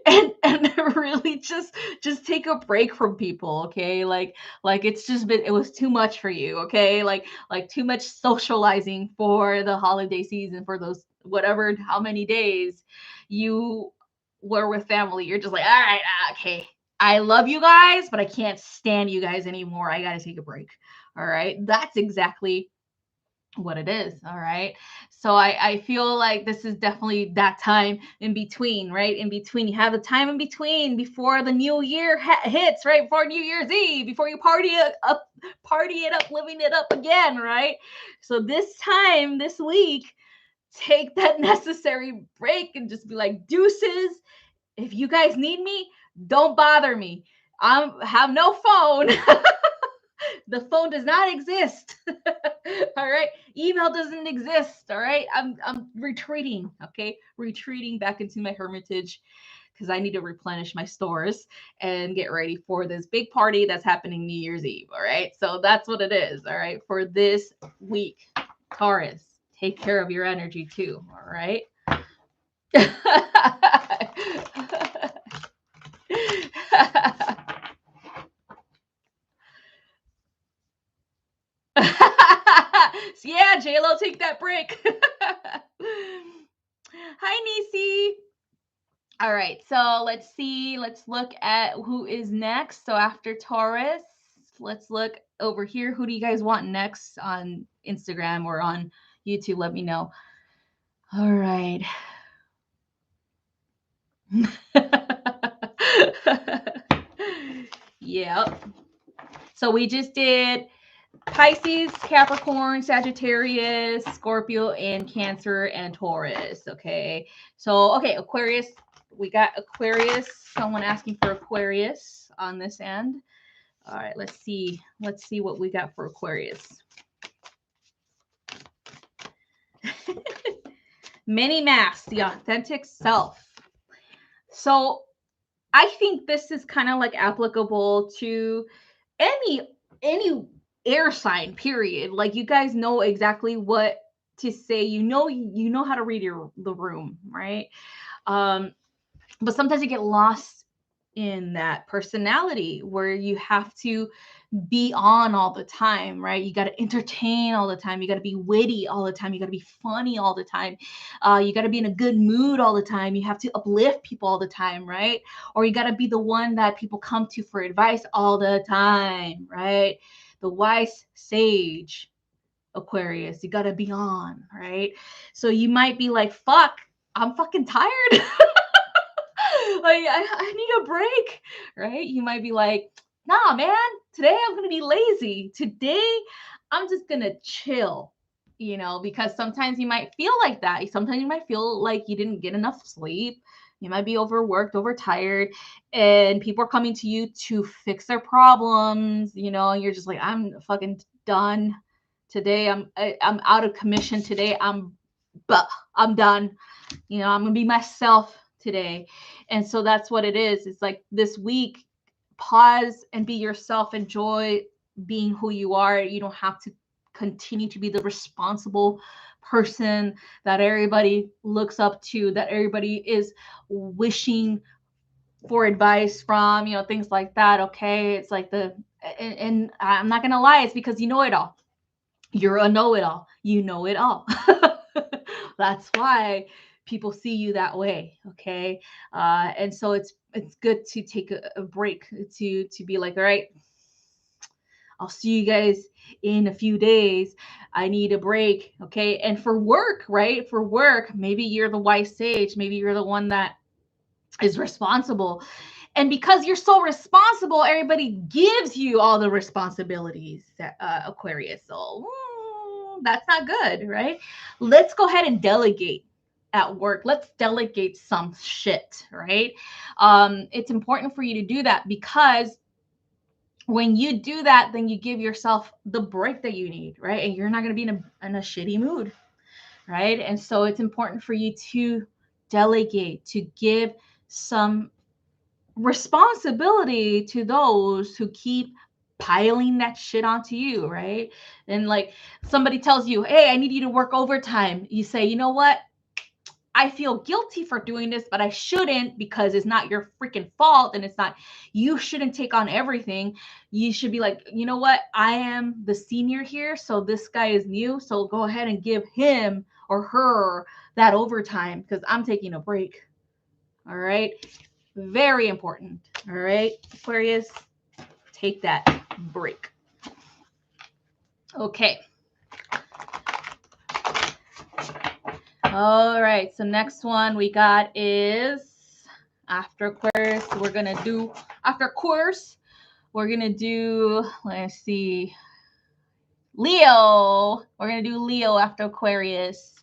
Speaker 1: and really just take a break from people, okay? Like it was too much for you, okay? Like too much socializing for the holiday season, for those whatever how many days you were with family. You're just like, all right, okay. I love you guys, but I can't stand you guys anymore. I got to take a break. All right. That's exactly what it is. All right. So I feel like this is definitely that time in between, right? In between, you have the time in between before the new year hits, right? Before New Year's Eve, before you party it up, living it up again, right? So this time, this week, take that necessary break and just be like, deuces. If you guys need me, don't bother me. I have no phone. The phone does not exist. All right. Email doesn't exist. All right. I'm retreating. Okay. Retreating back into my hermitage because I need to replenish my stores and get ready for this big party that's happening New Year's Eve. All right. So that's what it is. All right. For this week, Taurus, take care of your energy too. All right. Yeah, JLo, take that break. Hi, Nisi. All right, so let's see. Let's look at who is next. So after Taurus, let's look over here. Who do you guys want next on Instagram or on YouTube? Let me know. All right. Yep. So we just did Pisces, Capricorn, Sagittarius, Scorpio, and Cancer, and Taurus. Okay. So, okay, Aquarius. We got Aquarius. Someone asking for Aquarius on this end. All right, let's see. Let's see what we got for Aquarius. Mini Mask, the authentic self. So, I think this is kind of like applicable to any air sign, period. Like, you guys know exactly what to say. You know how to read the room, right? But sometimes you get lost in that personality where you have to be on all the time, right? You got to entertain all the time. You got to be witty all the time. You got to be funny all the time. You got to be in a good mood all the time. You have to uplift people all the time, right? Or you got to be the one that people come to for advice all the time, right? The wise sage, Aquarius. You got to be on, right? So you might be like, fuck, I'm fucking tired. Like, I need a break, right? You might be like, nah, man, today I'm going to be lazy. Today I'm just going to chill, because sometimes you might feel like that. Sometimes you might feel like you didn't get enough sleep. You might be overworked, overtired, and people are coming to you to fix their problems, and you're just like, I'm fucking done. Today I'm out of commission. Today I'm done. I'm going to be myself today. And so that's what it is. It's like this week, pause and be yourself. Enjoy being who you are. You don't have to continue to be the responsible person that everybody looks up to, that everybody is wishing for advice from, things like that. Okay. It's like and I'm not going to lie, it's because you know it all. You're a know-it-all. You know it all. That's why people see you that way. Okay. And so it's good to take a break, to be like, all right, I'll see you guys in a few days. I need a break. Okay. And for work, right? For work, maybe you're the wise sage. Maybe you're the one that is responsible. And because you're so responsible, everybody gives you all the responsibilities, Aquarius. So that's not good, right? Let's go ahead and delegate at work. Let's delegate some shit, right? It's important for you to do that, because when you do that, then you give yourself the break that you need, right? And you're not going to be in a shitty mood, right? And so it's important for you to delegate, to give some responsibility to those who keep piling that shit onto you, right? And like, somebody tells you, hey, I need you to work overtime. You say, you know what? I feel guilty for doing this, but I shouldn't, because it's not your freaking fault. And it's not, you shouldn't take on everything. You should be like, you know what? I am the senior here. So this guy is new. So go ahead and give him or her that overtime, because I'm taking a break. All right. Very important. All right. Aquarius, take that break. Okay. All right. So next one we got is after Aquarius. We're going to do, let's see, Leo. We're going to do Leo after Aquarius.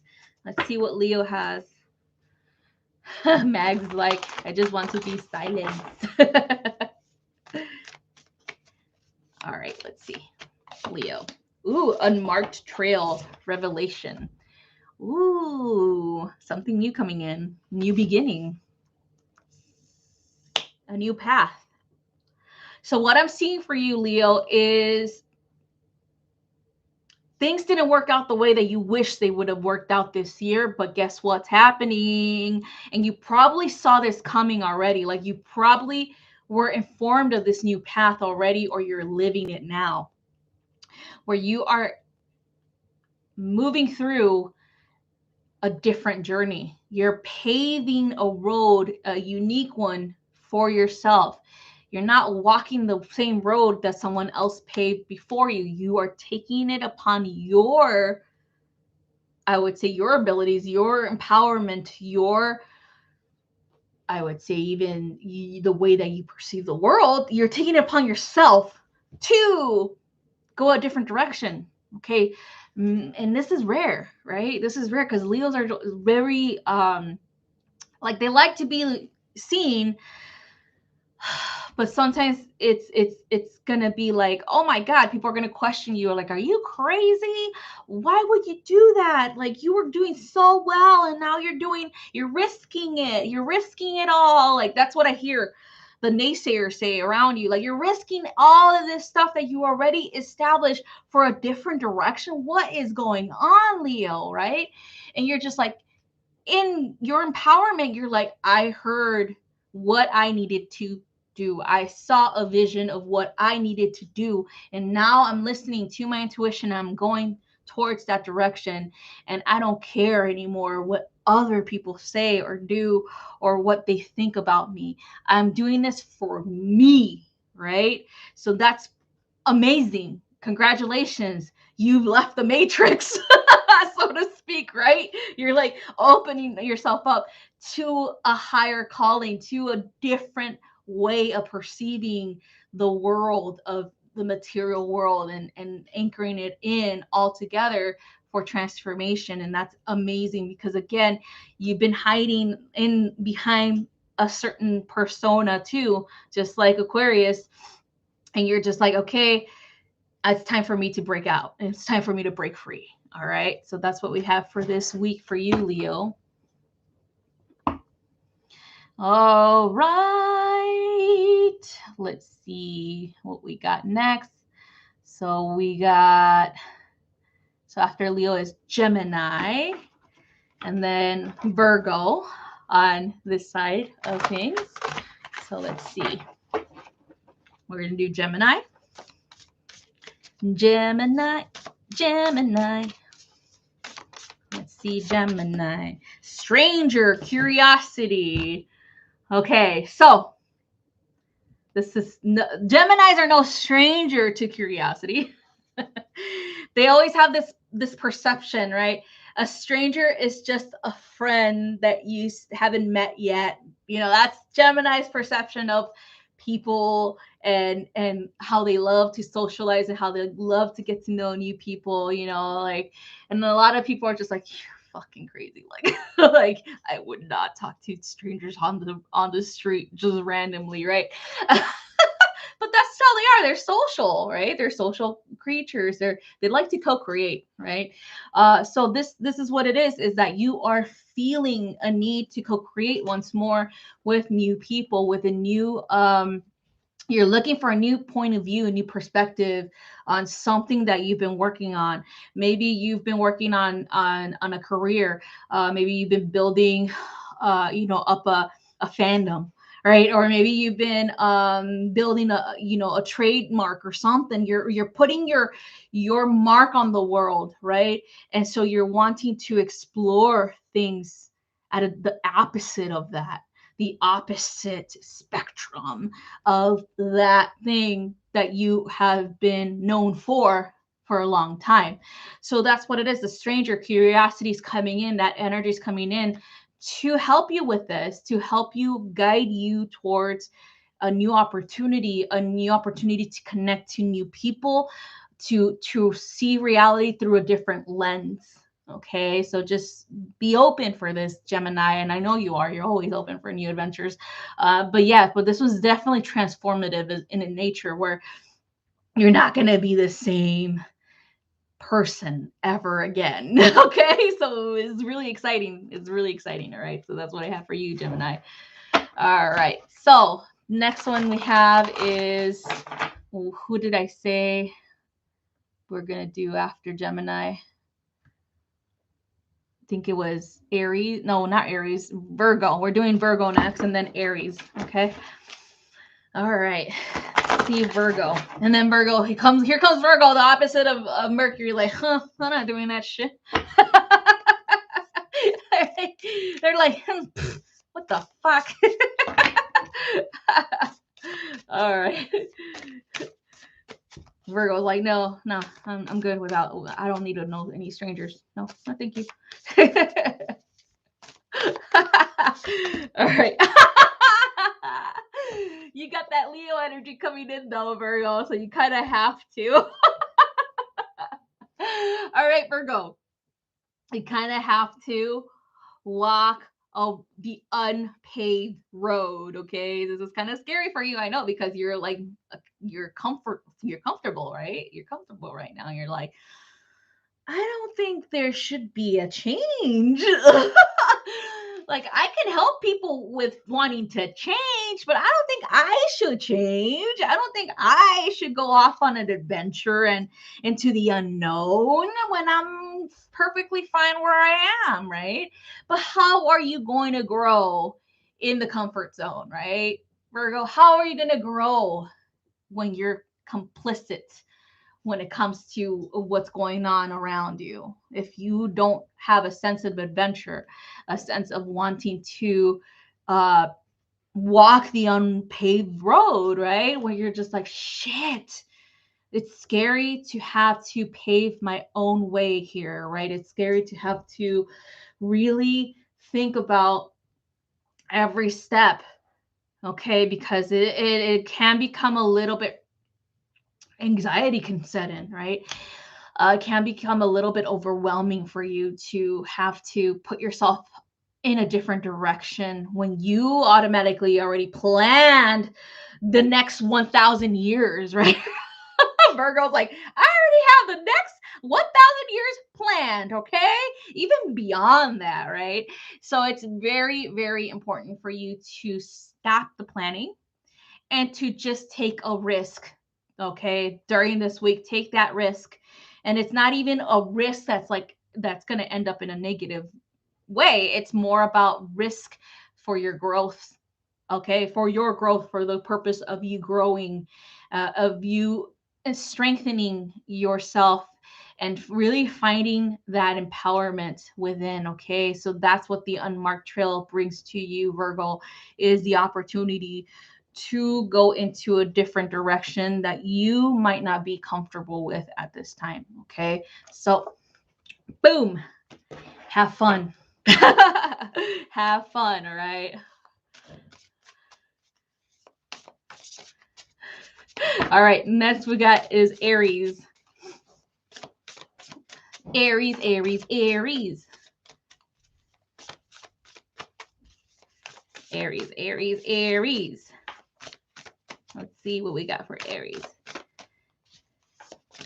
Speaker 1: Let's see what Leo has. Mag's like, I just want to be silent. All right, let's see. Leo. Ooh, unmarked trail revelation. Ooh, something new coming in. New beginning. A new path. So what I'm seeing for you, Leo, is things didn't work out the way that you wish they would have worked out this year, but guess what's happening? And you probably saw this coming already. Like, you probably were informed of this new path already, or you're living it now, where you are moving through a different journey. You're paving a road, a unique one for yourself. You're not walking the same road that someone else paved before you. You are taking it upon your, I would say, your abilities, your empowerment, I would say, even the way that you perceive the world. You're taking it upon yourself to go a different direction. Okay. And this is rare, right? This is rare because Leos are very, like they like to be seen, but sometimes it's gonna be like, oh my god, people are gonna question you, like, are you crazy? Why would you do that? Like, you were doing so well and now you're risking it, you're risking it all. Like, that's what I hear the naysayers say around you, like, you're risking all of this stuff that you already established for a different direction. What is going on, Leo? Right? And you're just like, in your empowerment, you're like, I heard what I needed to do. I saw a vision of what I needed to do. And now I'm listening to my intuition. I'm going towards that direction. And I don't care anymore what other people say or do or what they think about me. I'm doing this for me. Right? So that's amazing. Congratulations. You've left the matrix, so to speak, right? You're like opening yourself up to a higher calling, to a different way of perceiving the world, of the material world, and anchoring it in all together for transformation. And that's amazing because, again, you've been hiding in behind a certain persona too, just like Aquarius. And you're just like, okay, it's time for me to break out. It's time for me to break free. All right. So that's what we have for this week for you, Leo. All right. Let's see what we got next. So after Leo is Gemini, and then Virgo on this side of things. So let's see. We're going to do Gemini. Gemini. Let's see, Gemini. Stranger, curiosity. Okay, so Geminis are no stranger to curiosity. They always have this perception, right? A stranger is just a friend that you haven't met yet. That's Gemini's perception of people and how they love to socialize and how they love to get to know new people, like, and a lot of people are just like, you're fucking crazy, like like I would not talk to strangers on the street just randomly, right? But that's how they are. They're social, right? They're social creatures. They like to co-create, right? So this is what it is that you are feeling a need to co-create once more with new people, with a new you're looking for a new point of view, a new perspective on something that you've been working on. Maybe you've been working on a career. Maybe you've been building up a fandom, right? Or maybe you've been building a trademark or something. You're putting your mark on the world, right? And so you're wanting to explore things at the opposite of that, the opposite spectrum of that thing that you have been known for a long time. So that's what it is. The stranger curiosity is coming in, that energy is coming in to help you with this, to help you guide you towards a new opportunity to connect to new people, to see reality through a different lens. Okay, so just be open for this, Gemini, and I know you are. You're always open for new adventures. But this was definitely transformative in nature, where you're not going to be the same person ever again. Okay, so it's really exciting. All right, so that's what I have for you, Gemini. All right, so next one we have is, who did I say we're going to do after Gemini? I think it was Aries. No, not Aries. Virgo. We're doing Virgo next, and then Aries. Okay. All right. Let's see Virgo, and then Virgo. Here comes Virgo, the opposite of Mercury. Like, I'm not doing that shit. They're like, what the fuck? All right. Virgo's like, no, I'm good without. I don't need to know any strangers. No, thank you. All right. You got that Leo energy coming in though, Virgo, so you kind of have to. right, Virgo. You kind of have to walk the unpaved road. Okay, this is kind of scary for you, I know, because you're like you're comfortable, right? You're comfortable right now. You're like, I don't think there should be a change. Like, I can help people with wanting to change, but I don't think I should change. I don't think I should go off on an adventure and into the unknown when I'm perfectly fine where I am, right? But how are you going to grow in the comfort zone, right? Virgo, how are you going to grow when you're complicit when it comes to what's going on around you? If you don't have a sense of adventure, a sense of wanting to uh, walk the unpaved road, right? Where you're just like, shit, it's scary to have to pave my own way here, right? It's scary to have to really think about every step, okay? Because it can become a little bit, anxiety can set in, right? Can become a little bit overwhelming for you to have to put yourself in a different direction when you automatically already planned the next 1,000 years, right? Virgo's like, I already have the next 1,000 years planned, okay? Even beyond that, right? So it's very, very important for you to stop the planning and to just take a risk, okay? During this week, take that risk. And it's not even a risk that's going to end up in a negative way. It's more about risk for your growth, okay? For your growth, for the purpose of you growing, of you strengthening yourself and really finding that empowerment within, okay? So that's what the unmarked trail brings to you, Virgo, is the opportunity to go into a different direction that you might not be comfortable with at this time, okay? So boom, have fun. Have fun, all right? All right, next we got is Aries. Aries, Aries, Aries. Aries, Aries, Aries. Let's see what we got for Aries.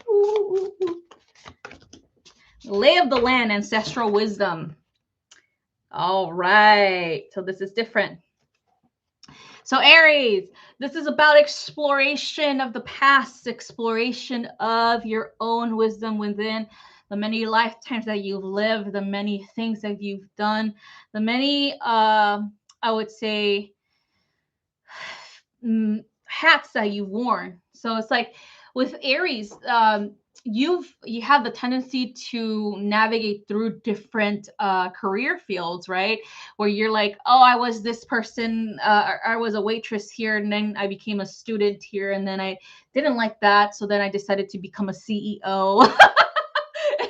Speaker 1: Ooh. Lay of the land, ancestral wisdom. All right, so this is different. So Aries, this is about exploration of the past, exploration of your own wisdom within, the many lifetimes that you've lived, the many things that you've done, the many, I would say, hats that you've worn. So it's like with Aries, you have the tendency to navigate through different career fields, right? Where you're like, oh, I was this person, I was a waitress here, and then I became a student here, and then I didn't like that, so then I decided to become a CEO.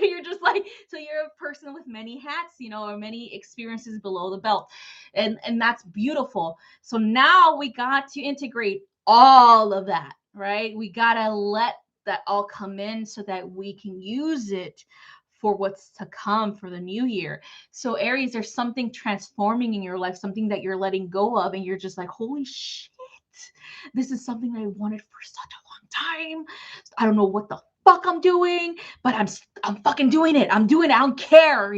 Speaker 1: You're just like, so you're a person with many hats, or many experiences below the belt, and that's beautiful. So now we got to integrate all of that, right? We got to let that all come in so that we can use it for what's to come for the new year. So Aries, there's something transforming in your life, something that you're letting go of, and you're just like, holy shit, this is something I wanted for such a long time. I don't know what the fuck I'm doing, but I'm fucking doing it. I'm doing it. I don't care,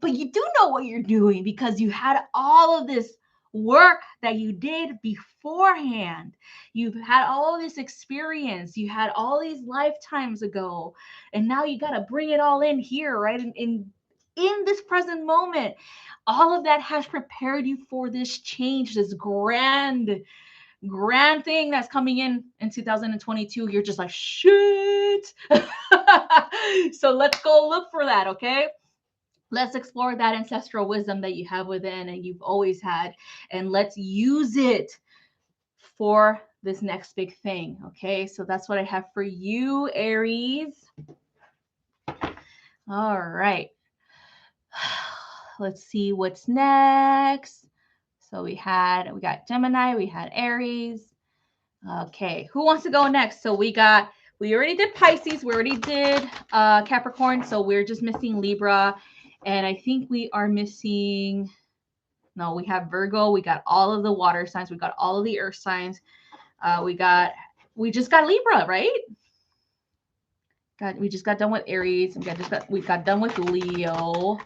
Speaker 1: but you do know what you're doing because you had all of this work that you did beforehand. You've had all this experience. You had all these lifetimes ago, and now you got to bring it all in here, right? In this present moment, all of that has prepared you for this change, this grand thing that's coming in 2022. You're just like, shit. So let's go look for that, okay? Let's explore that ancestral wisdom that you have within and you've always had, and let's use it for this next big thing, okay? So that's what I have for you, Aries. All right. Let's see what's next. So we got Gemini, we had Aries. Okay, who wants to go next? So we got We already did Pisces. We already did Capricorn. So we're just missing Libra. And I think we are missing, no, we have Virgo. We got all of the water signs. We got all of the earth signs. We just got Libra, right? We just got done with Aries. We got done with Leo.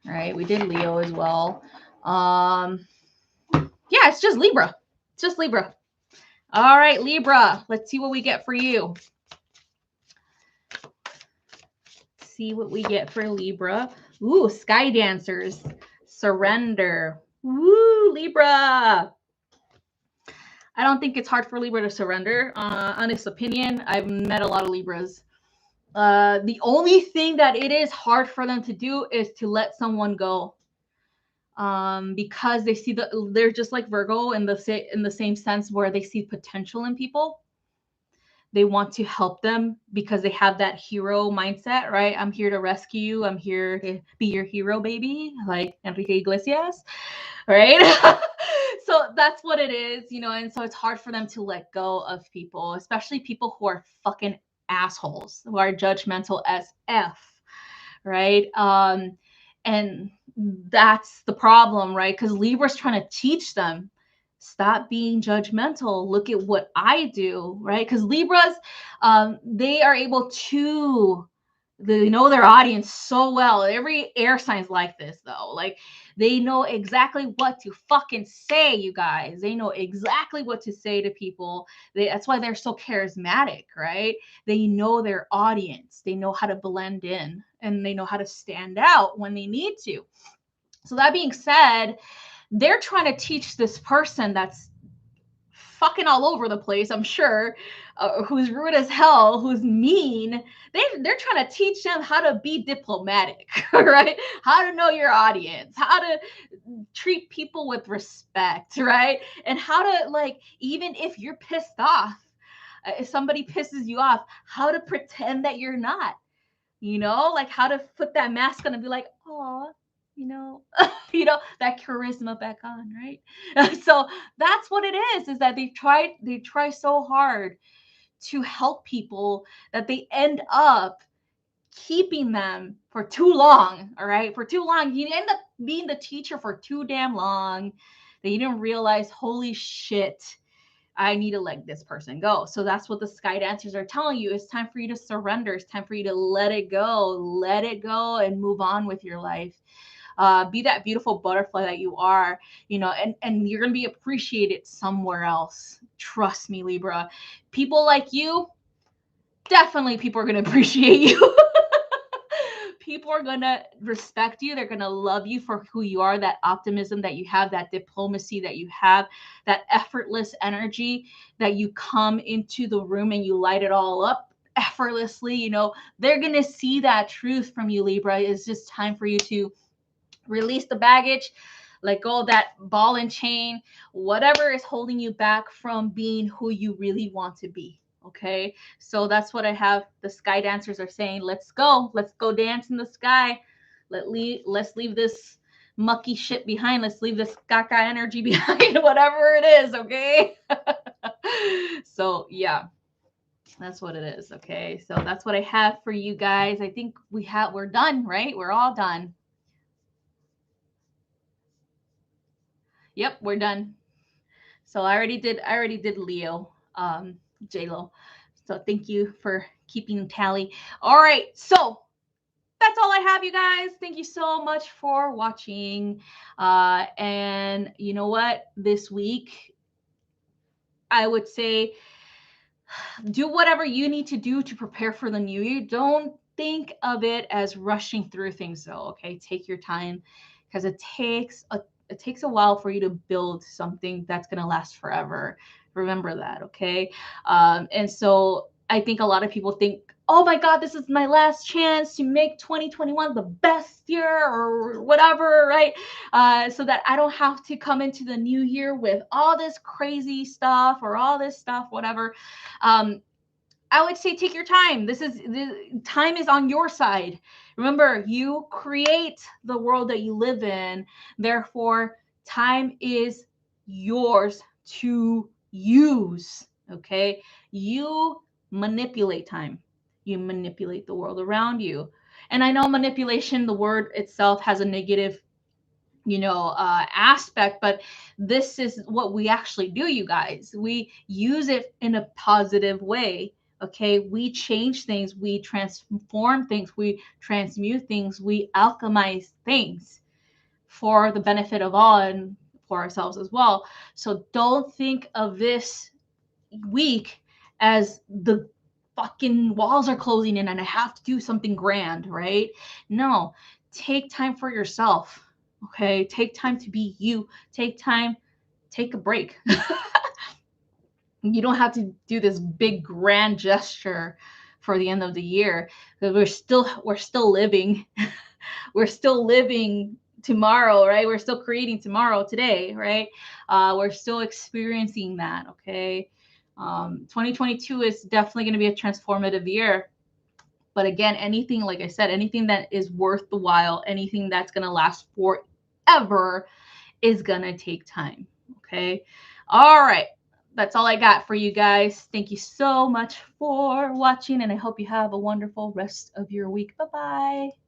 Speaker 1: Right? We did Leo as well. Yeah, it's just Libra. It's just Libra. All right, Libra. Let's see what we get for you. See what we get for Libra. Ooh, Sky Dancers. Surrender. Woo, Libra. I don't think it's hard for Libra to surrender. Honest opinion, I've met a lot of Libras. The only thing that it is hard for them to do is to let someone go. Because they see they're just like Virgo in the same sense where they see potential in people. They want to help them because they have that hero mindset, right? I'm here to rescue you. I'm here to be your hero, baby, like Enrique Iglesias, right? So that's what it is, and so it's hard for them to let go of people, especially people who are fucking assholes, who are judgmental as F, right? And that's the problem, right? Because Libra's trying to teach them, stop being judgmental. Look at what I do, right? Because Libras, they are able to, they know their audience so well. Every air sign's like this, though. Like, they know exactly what to fucking say, you guys. They know exactly what to say to people. That's why they're so charismatic, right? They know their audience. They know how to blend in, and they know how to stand out when they need to. So that being said, they're trying to teach this person that's fucking all over the place, I'm sure, who's rude as hell, who's mean. They're trying to teach them how to be diplomatic, right? How to know your audience, how to treat people with respect, right? And how to, like, even if you're pissed off, if somebody pisses you off, how to pretend that you're not, like how to put that mask on and be like, oh, that charisma back on, right? So that's what it is that they try so hard to help people that they end up keeping them for too long. All right, for too long. You end up being the teacher for too damn long that you didn't realize, holy shit, I need to let this person go. So that's what the Sky Dancers are telling you. It's time for you to surrender. It's time for you to let it go and move on with your life. Be that beautiful butterfly that you are, and you're going to be appreciated somewhere else. Trust me, Libra. People like you, definitely people are going to appreciate you. People are going to respect you. They're going to love you for who you are, that optimism that you have, that diplomacy that you have, that effortless energy that you come into the room and you light it all up effortlessly. They're going to see that truth from you, Libra. It's just time for you to release the baggage, let go of that ball and chain, whatever is holding you back from being who you really want to be. Okay, so that's what I have. The Sky Dancers are saying, let's go dance in the sky. Let's leave this mucky shit behind. Let's leave this caca energy behind, whatever it is. Okay. So yeah, that's what it is. Okay, so that's what I have for you guys. I think we're done, right? We're all done. Yep, we're done. So I already did Leo, J-Lo. So thank you for keeping tally. All right, so that's all I have, you guys. Thank you so much for watching. And you know what? This week, I would say do whatever you need to do to prepare for the new year. Don't think of it as rushing through things, though. Okay, take your time, because it takes a while for you to build something that's going to last forever. Remember that, okay? And so I think a lot of people think, oh my God, this is my last chance to make 2021 the best year or whatever, right? So that I don't have to come into the new year with all this crazy stuff or all this stuff, whatever. I would say take your time. The time is on your side. Remember, you create the world that you live in. Therefore, time is yours to use. Okay? You manipulate time. You manipulate the world around you. And I know manipulation, the word itself has a negative, aspect, but this is what we actually do, you guys. We use it in a positive way. Okay, we change things, we transform things, we transmute things, we alchemize things for the benefit of all and for ourselves as well. So don't think of this week as the fucking walls are closing in and I have to do something grand, right? No, take time for yourself. Okay, take time to be you. Take time, take a break. You don't have to do this big grand gesture for the end of the year because we're still living. We're still living tomorrow, right? We're still creating tomorrow today, right? We're still experiencing that, okay? 2022 is definitely going to be a transformative year. But again, anything, like I said, anything that is worth the while, anything that's going to last forever is going to take time, okay? All right. That's all I got for you guys. Thank you so much for watching, and I hope you have a wonderful rest of your week. Bye bye.